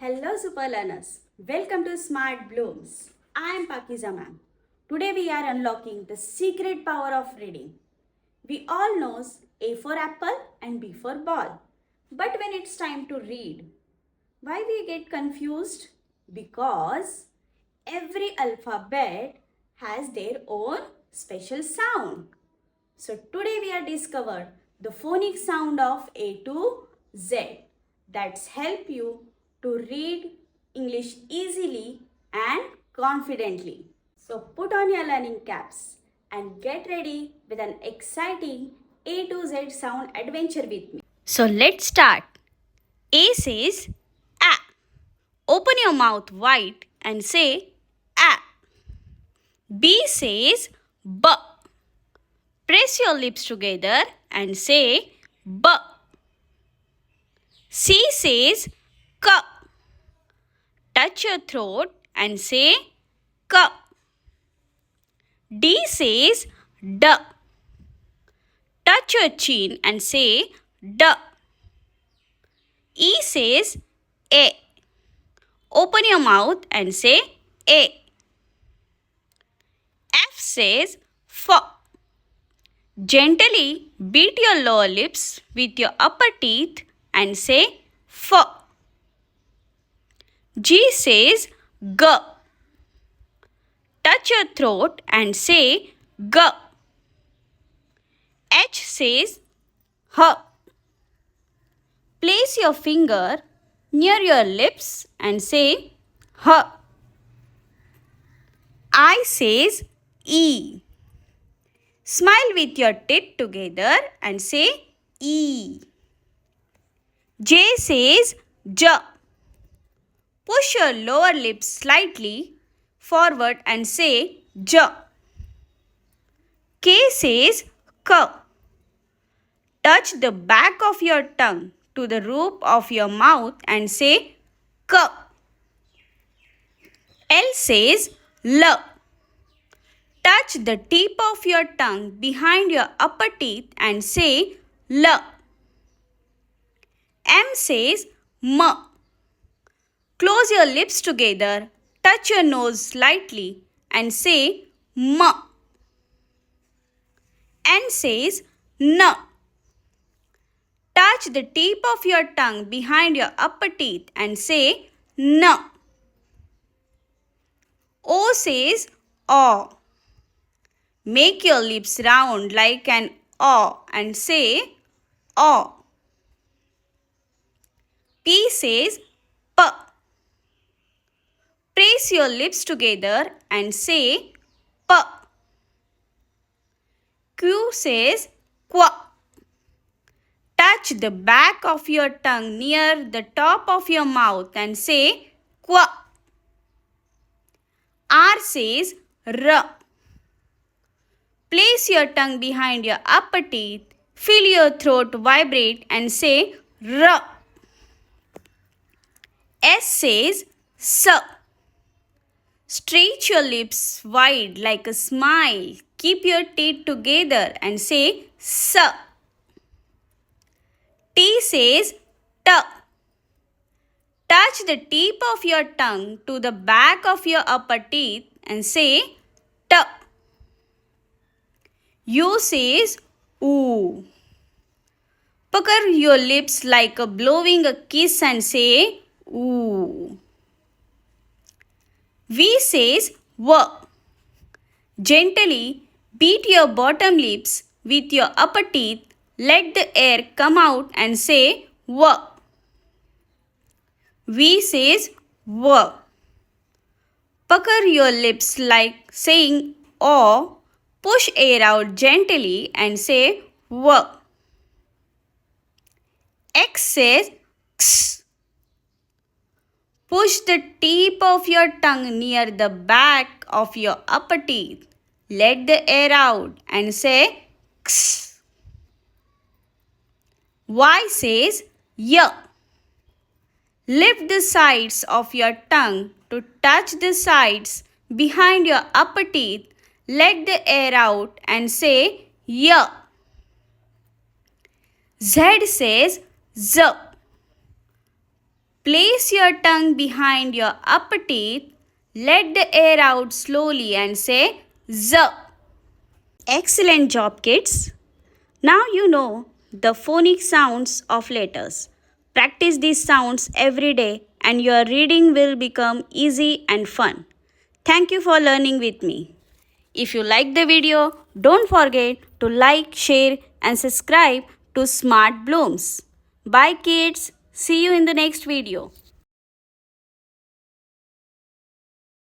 Hello super learners, welcome to Smart Blooms. I am Pakiza ma'am. Today we are unlocking the secret power of reading. We all knows A for apple and B for ball. But when it's time to read, why we get confused? Because every alphabet has their own special sound. So today we are discovered the phonic sound of A to Z that's help you to read English easily and confidently. So put on your learning caps and get ready with an exciting A to Z sound adventure with me. So let's start. A says A. Open your mouth wide and say A. B says B. Press your lips together and say B. C says K. Touch your throat and say K. D says D. Touch your chin and say D. E says A. Open your mouth and say A. F says F. Gently beat your lower lips with your upper teeth and say F. G says G. Touch your throat and say G. H says H. Place your finger near your lips and say H. I says E. Smile with your teeth together and say E. J says J. Push your lower lips slightly forward and say J. K says K. Touch the back of your tongue to the roof of your mouth and say K. L says L. Touch the tip of your tongue behind your upper teeth and say L. M says M. Close your lips together, touch your nose slightly and say M. N says N. Touch the tip of your tongue behind your upper teeth and say N. O says O. Make your lips round like an O and say O. P says P. Press your lips together and say P. Q says Q. Touch the back of your tongue near the top of your mouth and say Q. R says R. Place your tongue behind your upper teeth, feel your throat vibrate and say R. S says S. Stretch your lips wide like a smile. Keep your teeth together and say S. T says T. Touch the tip of your tongue to the back of your upper teeth and say T. U says Oo. Pucker your lips like a blowing a kiss and say Oo. V says W. Gently beat your bottom lips with your upper teeth. Let the air come out and say W. V says W. Pucker your lips like saying O. Push air out gently and say W. X says X. Push the tip of your tongue near the back of your upper teeth. Let the air out and say X. Y says Y. Lift the sides of your tongue to touch the sides behind your upper teeth. Let the air out and say Y. Z says Z. Place your tongue behind your upper teeth. Let the air out slowly and say Z. Excellent job, kids. Now you know the phonic sounds of letters. Practice these sounds every day and your reading will become easy and fun. Thank you for learning with me. If you like the video, don't forget to like, share and subscribe to Smart Blooms. Bye kids. See you in the next video.